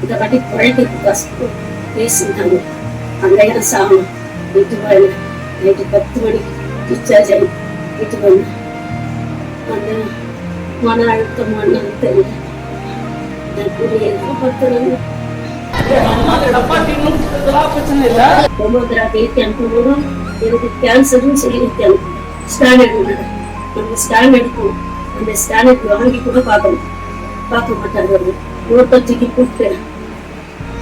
இந்த வாட்டி குழந்தைக்கு பஸ்க்கு பேசிட்டாங்க. அங்கேயா சாமி வீட்டுக்கு வரல. நைட்டு 10 மணிக்கு டிஸ்சார்ஜ் ஆகி வீட்டுக்கு வந்தேன். அந்த மன அழுத்தமான தெரியல. எனக்கு கேன்சர்னு சொல்லியிருக்காங்க. ஸ்கேன் எடுக்கணும். அந்த ஸ்கேன் எடுக்கணும். அந்த ஸ்கேனுக்கு வாங்கி கூட பார்க்க மாட்டாங்க. நோட்டை தூக்கி கூப்பிட்டேன்.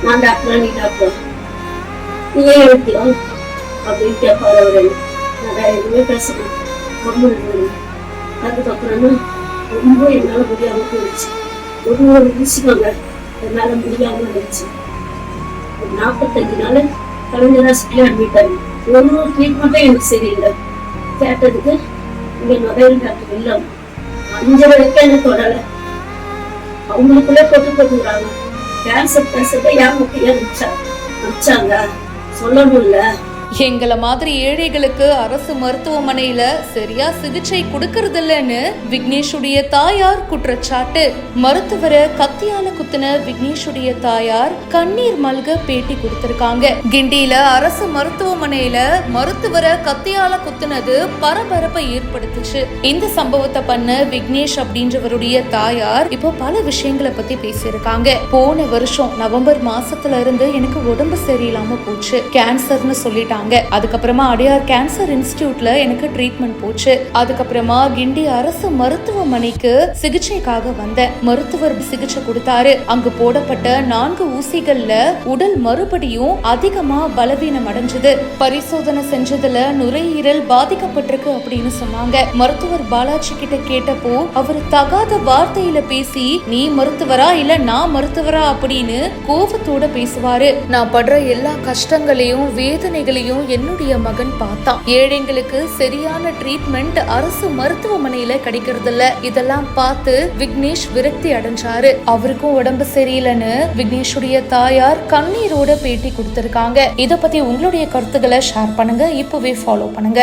நான் டாக்டரா நீ டாக்டர் நீ ஏன் எடுத்தியோ அப்படின்னு கேட்பாரு அவரு. நான் வேற எதுவுமே பேசணும். அதுக்கப்புறமா ரொம்ப என்னால முடியாம போயிடுச்சு. ஒரு விஷயங்க என்னால முடியாம இருந்துச்சு. ஒரு 45 நாள் கலைஞர் ஹாஸ்பிட்டல் அட்மிட் ஆகி ஒரு ட்ரீட்மெண்ட்டும் எனக்கு சரியில்லை. கேட்டதுக்கு இங்க நுழைவு டாக்டர் இல்லை. 5 வரைக்கும் எனக்கு தொடலை. அவங்களுக்குள்ளே போட்டுக்கிறாங்க. கேன்சர் பேசுறத யார் முக்கியம் அனுப்பிச்சாங்க சொல்லணும்ல. எங்களை மாதிரி ஏழைகளுக்கு அரசு மருத்துவமனையில சரியா சிகிச்சை கொடுக்கறது இல்லைன்னு விக்னேஷுடைய தாயார் குற்றச்சாட்டு. மருத்துவரை கத்தியால குத்துன விக்னேஷுடைய தாயார் கண்ணீர் மல்க பேட்டி கொடுத்திருக்காங்க. கிண்டியில அரசு மருத்துவமனையில மருத்துவரை கத்தியால குத்துனது பரபரப்பை ஏற்படுத்துச்சு. இந்த சம்பவத்தை பண்ண விக்னேஷ் அப்படின்றவருடைய தாயார் இப்போ பல விஷயங்களை பத்தி பேசியிருக்காங்க. போன வருஷம் நவம்பர் மாசத்துல இருந்து எனக்கு உடம்பு சரியில்லாம போச்சு. கேன்சர்னு சொல்லிட்டாங்க. அதுக்கப்புறமா அடையார் கேன்சர் இன்ஸ்டிடியூட்ல எனக்கு ட்ரீட்மெண்ட் போச்சு. அதுக்கப்புறமா கிண்டி அரசு மருத்துவமனைக்கு சிகிச்சைக்காக வந்தேன். மருத்துவர் சிகிச்சை கொடுத்தாரு. அங்கு போடப்பட்ட 4 ஊசிகள்ல உடல் மறுபடியும் அதிகமா பலவீனம் அடைஞ்சது. பரிசோதனை செஞ்சதுல நுரையீரல் பாதிக்கப்பட்டிருக்கு அப்படின்னு சொன்னாங்க. மருத்துவர் பாலாஜி கிட்ட கேட்டப்போ அவர் தகாத வார்த்தையில பேசி நீ மருத்துவரா இல்ல நான் மருத்துவரா அப்படின்னு கோபத்தோட பேசுவாரு. நான் படுற எல்லா கஷ்டங்களையும் வேதனைகளையும் என்னுடைய மகன் பார்த்தான். ஏழைங்களுக்கு சரியான ட்ரீட்மெண்ட் அரசு மருத்துவமனையில கிடைக்கிறது இல்ல. இதெல்லாம் பார்த்து விக்னேஷ் விரக்தி அடைஞ்சாரு. அவருக்கும் உடம்பு சரியில்லைன்னு விக்னேஷுடைய தாயார் கண்ணீரோட பேட்டி கொடுத்திருக்காங்க. இத பத்தி உங்களுடைய கருத்துக்களை ஷேர் பண்ணுங்க. இப்பவே ஃபாலோ பண்ணுங்க.